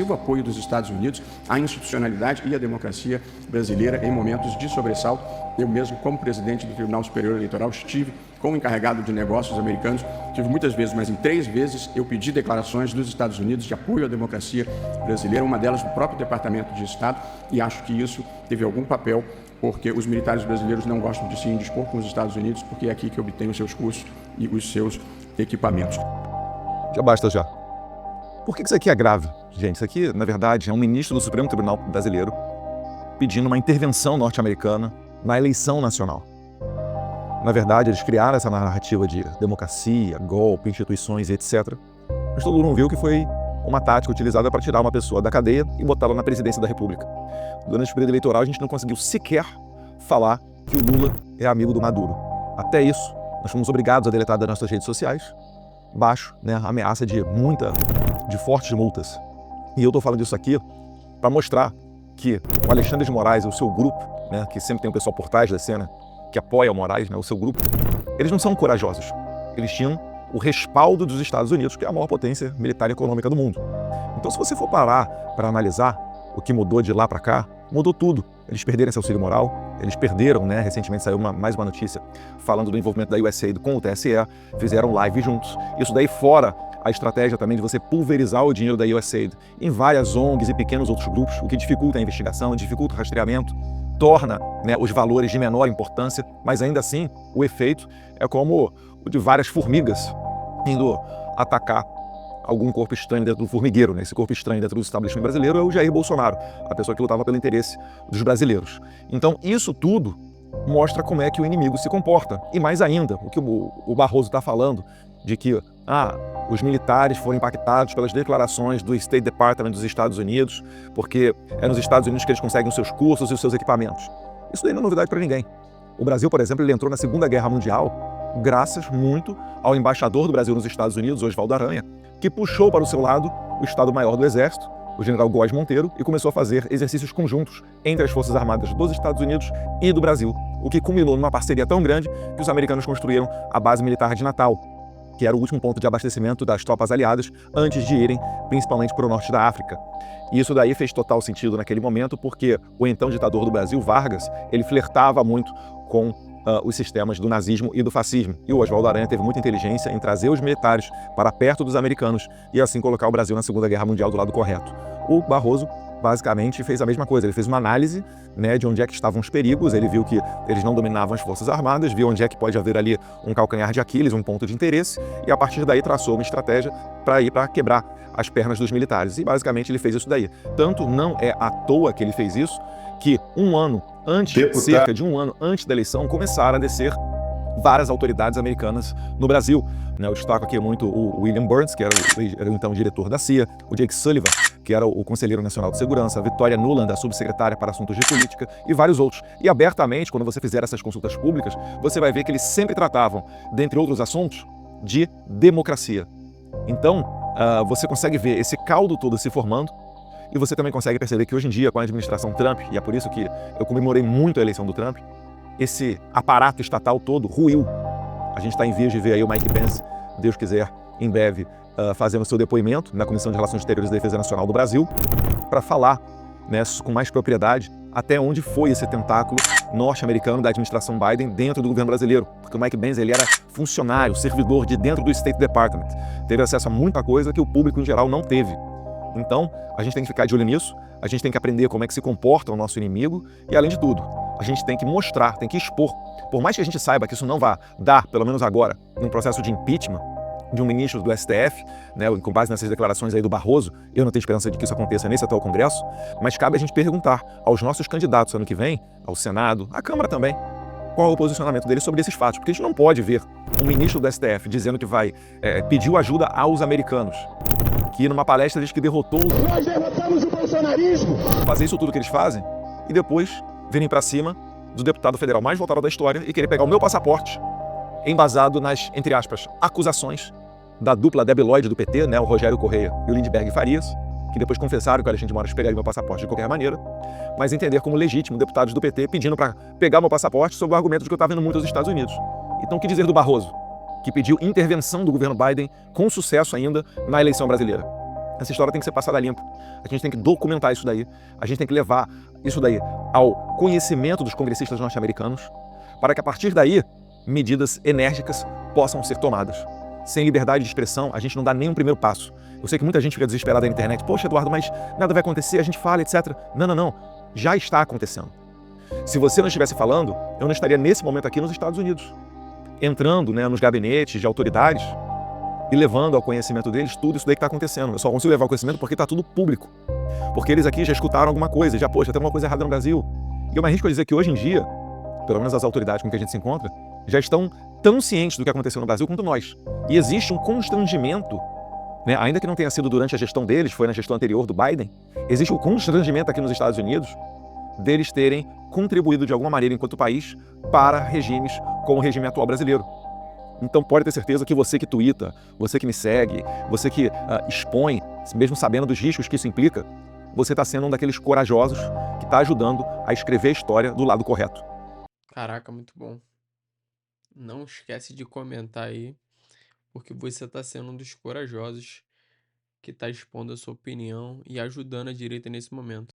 o apoio dos Estados Unidos à institucionalidade e à democracia brasileira em momentos de sobressalto. Eu mesmo, como presidente do Tribunal Superior Eleitoral, estive como encarregado de negócios americanos, tive muitas vezes, mas em 3 vezes eu pedi declarações dos Estados Unidos de apoio à democracia brasileira, uma delas do próprio Departamento de Estado, e acho que isso teve algum papel, porque os militares brasileiros não gostam de se indispor com os Estados Unidos, porque é aqui que obtêm os seus cursos e os seus equipamentos. Já basta já. Por que isso aqui é grave? Gente, isso aqui, na verdade, é um ministro do Supremo Tribunal Brasileiro pedindo uma intervenção norte-americana na eleição nacional. Na verdade, eles criaram essa narrativa de democracia, golpe, instituições, etc. Mas todo mundo viu que foi uma tática utilizada para tirar uma pessoa da cadeia e botá-la na presidência da República. Durante o período eleitoral, a gente não conseguiu sequer falar que o Lula é amigo do Maduro. Até isso, nós fomos obrigados a deletar das nossas redes sociais, baixo, a ameaça de fortes multas. E eu estou falando disso aqui para mostrar que o Alexandre de Moraes e o seu grupo, que sempre tem um pessoal por trás da cena, que apoia o Moraes, o seu grupo, eles não são corajosos. Eles tinham o respaldo dos Estados Unidos, que é a maior potência militar e econômica do mundo. Então, se você for parar para analisar o que mudou de lá para cá, mudou tudo. Eles perderam esse auxílio moral, eles perderam, recentemente saiu mais uma notícia falando do envolvimento da USAID com o TSE, fizeram live juntos. Isso daí fora a estratégia também de você pulverizar o dinheiro da USAID em várias ONGs e pequenos outros grupos, o que dificulta a investigação, dificulta o rastreamento, torna os valores de menor importância, mas ainda assim o efeito é como o de várias formigas indo atacar algum corpo estranho dentro do formigueiro. Esse corpo estranho dentro do estabelecimento brasileiro é o Jair Bolsonaro, a pessoa que lutava pelo interesse dos brasileiros. Então isso tudo mostra como é que o inimigo se comporta. E mais ainda, o que o Barroso está falando, de que os militares foram impactados pelas declarações do State Department dos Estados Unidos, porque é nos Estados Unidos que eles conseguem os seus cursos e os seus equipamentos. Isso daí não é novidade para ninguém. O Brasil, por exemplo, ele entrou na Segunda Guerra Mundial graças muito ao embaixador do Brasil nos Estados Unidos, Oswaldo Aranha, que puxou para o seu lado o Estado-Maior do Exército, o general Góes Monteiro, e começou a fazer exercícios conjuntos entre as Forças Armadas dos Estados Unidos e do Brasil, o que culminou numa parceria tão grande que os americanos construíram a base militar de Natal, que era o último ponto de abastecimento das tropas aliadas antes de irem principalmente para o norte da África. E isso daí fez total sentido naquele momento, porque o então ditador do Brasil, Vargas, ele flertava muito com os sistemas do nazismo e do fascismo. E o Oswaldo Aranha teve muita inteligência em trazer os militares para perto dos americanos e assim colocar o Brasil na Segunda Guerra Mundial do lado correto. O Barroso basicamente fez a mesma coisa, ele fez uma análise de onde é que estavam os perigos, ele viu que eles não dominavam as Forças Armadas, viu onde é que pode haver ali um calcanhar de Aquiles, um ponto de interesse, e a partir daí traçou uma estratégia para ir para quebrar as pernas dos militares. E basicamente ele fez isso daí. Tanto não é à toa que ele fez isso, que cerca de um ano antes da eleição, começaram a descer várias autoridades americanas no Brasil. Eu destaco aqui muito o William Burns, que era o então diretor da CIA, o Jake Sullivan, que era o Conselheiro Nacional de Segurança, a Victoria Nuland, a subsecretária para Assuntos de Política, e vários outros. E abertamente, quando você fizer essas consultas públicas, você vai ver que eles sempre tratavam, dentre outros assuntos, de democracia. Então, você consegue ver esse caldo todo se formando, e você também consegue perceber que hoje em dia, com a administração Trump, e é por isso que eu comemorei muito a eleição do Trump, esse aparato estatal todo ruiu. A gente está em vias de ver aí o Mike Pence, Deus quiser, em breve, fazendo seu depoimento na Comissão de Relações Exteriores e Defesa Nacional do Brasil, para falar com mais propriedade até onde foi esse tentáculo norte-americano da administração Biden dentro do governo brasileiro. Porque o Mike Pence ele era funcionário, servidor de dentro do State Department. Teve acesso a muita coisa que o público em geral não teve. Então, a gente tem que ficar de olho nisso, a gente tem que aprender como é que se comporta o nosso inimigo e, além de tudo, a gente tem que mostrar, tem que expor. Por mais que a gente saiba que isso não vá dar, pelo menos agora, num processo de impeachment de um ministro do STF, com base nessas declarações aí do Barroso, eu não tenho esperança de que isso aconteça nesse atual Congresso, mas cabe a gente perguntar aos nossos candidatos ano que vem, ao Senado, à Câmara também, qual é o posicionamento deles sobre esses fatos, porque a gente não pode ver um ministro do STF dizendo que vai pedir ajuda aos americanos, que numa palestra diz que derrotou... Nós derrotamos o bolsonarismo! Fazer isso tudo que eles fazem e depois virem para cima do deputado federal mais votado da história e querer pegar o meu passaporte embasado nas, entre aspas, acusações da dupla debilóide do PT, o Rogério Correia e o Lindbergh Farias, que depois confessaram que o Alexandre de Moraes pegaria meu passaporte de qualquer maneira, mas entender como legítimo deputados do PT pedindo para pegar meu passaporte sob o argumento de que eu estava indo muito aos Estados Unidos. Então, o que dizer do Barroso, que pediu intervenção do governo Biden com sucesso ainda na eleição brasileira? Essa história tem que ser passada limpo. A gente tem que documentar isso daí. A gente tem que levar isso daí ao conhecimento dos congressistas norte-americanos, para que a partir daí, medidas enérgicas possam ser tomadas. Sem liberdade de expressão, a gente não dá nem um primeiro passo. Eu sei que muita gente fica desesperada na internet. Poxa, Eduardo, mas nada vai acontecer, a gente fala, etc. Não, não, não. Já está acontecendo. Se você não estivesse falando, eu não estaria nesse momento aqui nos Estados Unidos, entrando, né, nos gabinetes de autoridades e levando ao conhecimento deles tudo isso daí que está acontecendo. Eu só consigo levar ao conhecimento porque está tudo público. Porque eles aqui já escutaram alguma coisa, já, poxa, tem alguma coisa errada no Brasil. E eu me arrisco a dizer que hoje em dia, pelo menos as autoridades com que a gente se encontra, já estão tão cientes do que aconteceu no Brasil quanto nós. E existe um constrangimento, né, ainda que não tenha sido durante a gestão deles, foi na gestão anterior do Biden, existe um constrangimento aqui nos Estados Unidos deles terem contribuído de alguma maneira enquanto país para regimes como o regime atual brasileiro. Então pode ter certeza que você que tuita, você que me segue, você que expõe, mesmo sabendo dos riscos que isso implica, você está sendo um daqueles corajosos que está ajudando a escrever a história do lado correto. Caraca, muito bom. Não esquece de comentar aí, porque você está sendo um dos corajosos que está expondo a sua opinião e ajudando a direita nesse momento.